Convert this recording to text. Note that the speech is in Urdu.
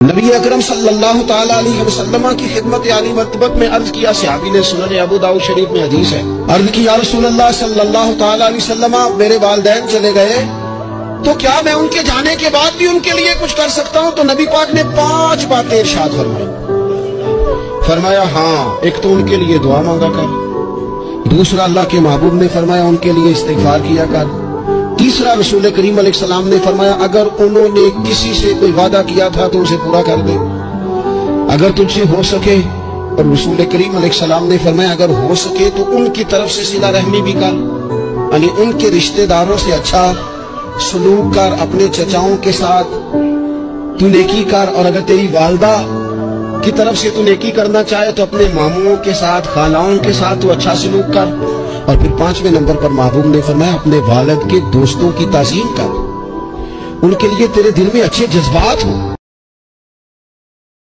نبی اکرم صلی اللہ تعالی علیہ وسلم کی خدمت عالی مرتبت میں عرض کیا، صحابی نے سنن ابو داؤد شریف میں حدیث ہے، عرض کی یا رسول اللہ صلی اللہ تعالی علیہ وسلم میرے والدین چلے گئے تو کیا میں ان کے جانے کے بعد بھی ان کے لیے کچھ کر سکتا ہوں؟ تو نبی پاک نے 5 باتیں ارشاد فرمایا ہاں، ایک تو ان کے لیے دعا مانگا کر، دوسرا اللہ کے محبوب نے فرمایا ان کے لیے استغفار کیا کر، تیسرا رسول کریم علیہ السلام نے فرمایا اگر انہوں نے کسی سے کوئی وعدہ کیا تھا تو اسے پورا کر دے، اگر تجھ سے ہو سکے، اور رسول کریم علیہ السلام نے فرمایا اگر ہو سکے تو ان کی طرف سے صلہ رحمی بھی کر، یعنی ان کے رشتہ داروں سے اچھا سلوک کر، اپنے چچاؤں کے ساتھ تو نیکی کر، اور اگر تیری والدہ کی طرف سے تو نیکی کرنا چاہے تو اپنے ماموں کے ساتھ، خالاؤں کے ساتھ تو اچھا سلوک کر، اور پھر 5ویں نمبر پر محبوب نے فرمایا اپنے والد کے دوستوں کی تعظیم کر، ان کے لیے تیرے دل میں اچھے جذبات ہوں۔